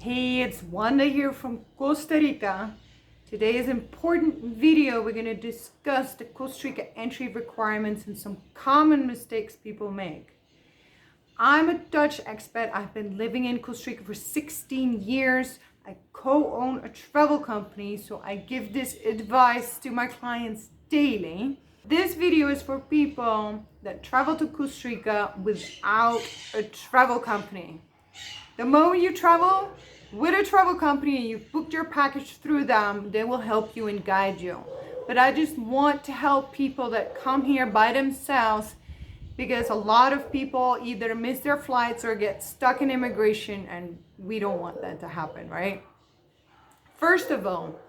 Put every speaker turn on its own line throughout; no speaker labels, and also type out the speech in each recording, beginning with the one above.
Hey, it's Wanda here from Costa Rica. Today's important video, we're going to discuss the Costa Rica entry requirements and some common mistakes people make. I'm a Dutch expat. I've been living in Costa Rica for 16 years. I co-own a travel company, so I give this advice to my clients daily. This video is for people that travel to Costa Rica without a travel company. The moment you travel with a travel company and you've booked your package through them, they will help you and guide you. But I just want to help people that come here by themselves, because a lot of people either miss their flights or get stuck in immigration, and we don't want that to happen, right? First of all,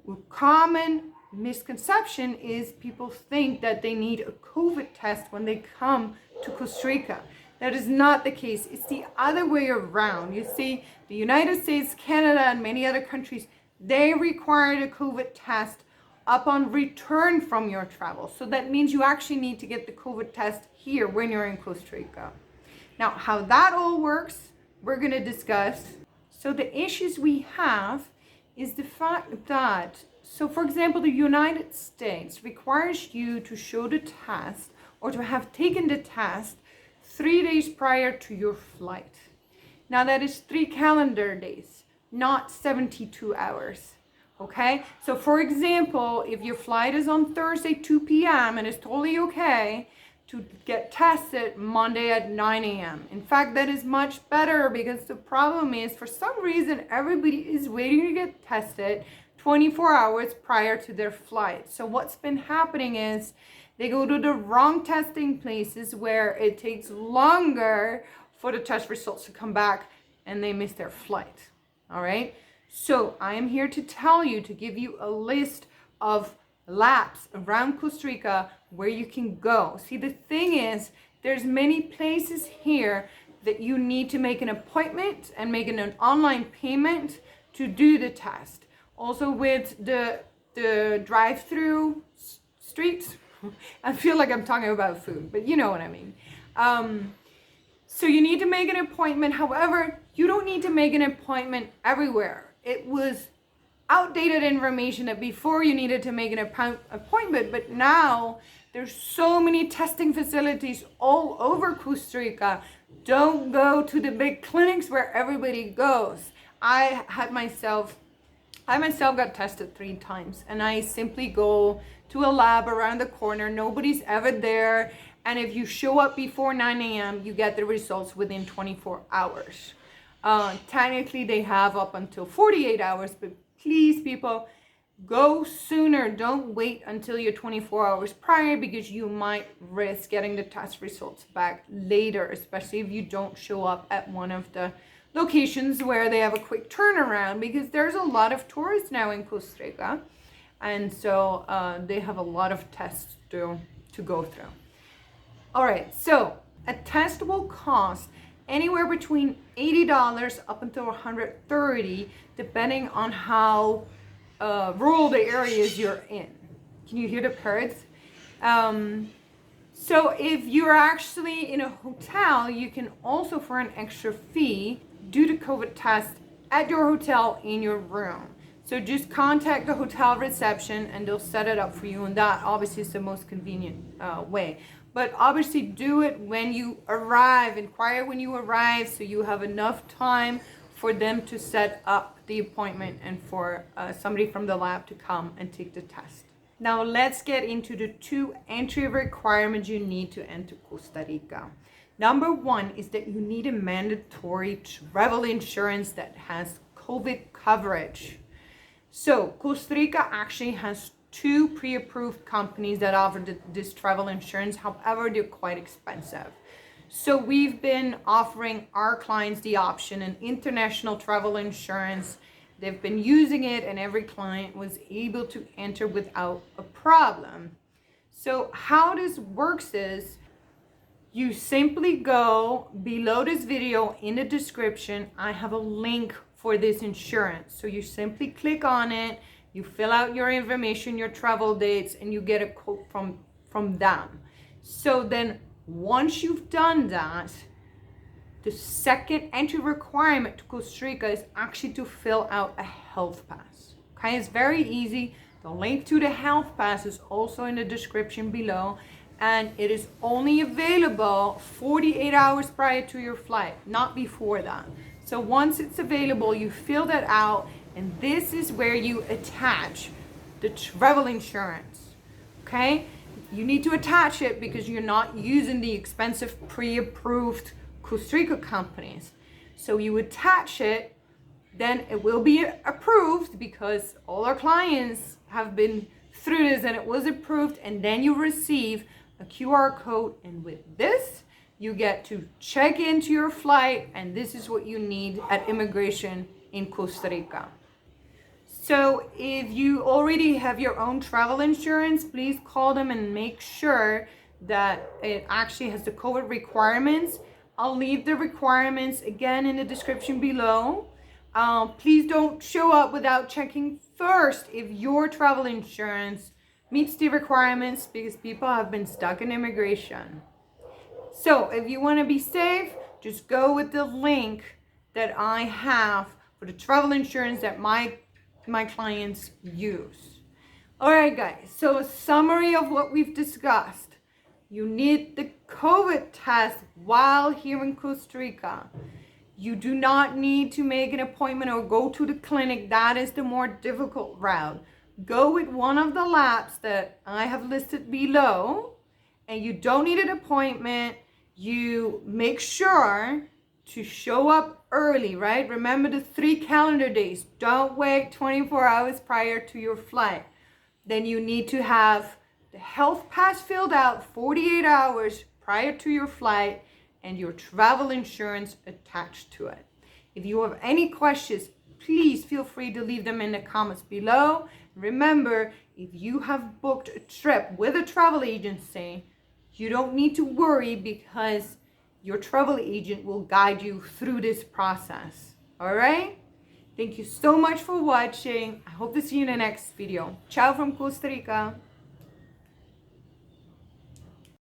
a common misconception is people think that they need a COVID test when they come to Costa Rica. That is not the case. It's the other way around. You see, the United States, Canada, and many other countries, they require the COVID test upon return from your travel. So that means you actually need to get the COVID test here when you're in Costa Rica. Now, how that all works, we're going to discuss. So the issues we have is the fact that, so for example, the United States requires you to show the test or to have taken the test 3 days prior to your flight. Now that is 3 calendar days, not 72 hours. Okay, so for example, if your flight is on Thursday 2 p.m. and it's totally okay to get tested Monday at 9 a.m. In fact, that is much better, because the problem is, for some reason, everybody is waiting to get tested 24 hours prior to their flight. So what's been happening is they go to the wrong testing places where it takes longer for the test results to come back, and they miss their flight. All right. So I am here to tell you, to give you a list of labs around Costa Rica where you can go. See, the thing is, there's many places here that you need to make an appointment and make an online payment to do the test. Also with the drive-through streets, I feel like I'm talking about food, but you know what I mean. So you need to make an appointment. However, you don't need to make an appointment everywhere. It was outdated information that before you needed to make an appointment, but now there's so many testing facilities all over Costa Rica. Don't go to the big clinics where everybody goes. I myself got tested 3 times, and I simply go to a lab around the corner. Nobody's ever there. And if you show up before 9 a.m., you get the results within 24 hours. Technically, they have up until 48 hours, but please, people, go sooner. Don't wait until you're 24 hours prior, because you might risk getting the test results back later, especially if you don't show up at one of the locations where they have a quick turnaround, because there's a lot of tourists now in Costa Rica, and so they have a lot of tests to go through. All right, so a test will cost anywhere between $80 up until $130, depending on how rural the areas you're in. Can you hear the parrots? So if you're actually in a hotel, you can also, for an extra fee, do the COVID test at your hotel in your room. So just contact the hotel reception and they'll set it up for you, and that obviously is the most convenient way. But obviously do it when you arrive. Inquire when you arrive, so you have enough time for them to set up the appointment and for somebody from the lab to come and take the test. Now let's get into the 2 entry requirements you need to enter Costa Rica. Number 1 is that you need a mandatory travel insurance that has COVID coverage. So Costa Rica actually has 2 pre-approved companies that offer this travel insurance. However, they're quite expensive. So we've been offering our clients the option, an international travel insurance. They've been using it, and every client was able to enter without a problem. So how this works is, you simply go below this video in the description. I have a link for this insurance. So you simply click on it. You fill out your information, your travel dates, and you get a quote from them. So then once you've done that, The second entry requirement to Costa Rica is actually to fill out a health pass. Okay, it's very easy. The link to the health pass is also in the description below, and it is only available 48 hours prior to your flight, not before that. So once it's available, you fill that out, and this is where you attach the travel insurance. Okay, you need to attach it because you're not using the expensive pre-approved Costa Rica companies. So you attach it, then it will be approved because all our clients have been through this and it was approved, and then you receive a QR code, and with this you get to check into your flight, and this is what you need at immigration in Costa Rica. So if you already have your own travel insurance, please call them and make sure that it actually has the COVID requirements. I'll leave the requirements again in the description below. Please don't show up without checking first if your travel insurance meets the requirements, because people have been stuck in immigration. So if you want to be safe, just go with the link that I have for the travel insurance that my clients use. All right, guys. So a summary of what we've discussed. You need the COVID test while here in Costa Rica. You do not need to make an appointment or go to the clinic. That is the more difficult route. Go with one of the labs that I have listed below, and you don't need an appointment. You make sure to show up early, right? Remember the 3 calendar days. Don't wait 24 hours prior to your flight. Then you need to have the health pass filled out 48 hours prior to your flight and your travel insurance attached to it. If you have any questions, please feel free to leave them in the comments below. Remember, if you have booked a trip with a travel agency, you don't need to worry because your travel agent will guide you through this process. All right? Thank you so much for watching. I hope to see you in the next video. Ciao from Costa Rica.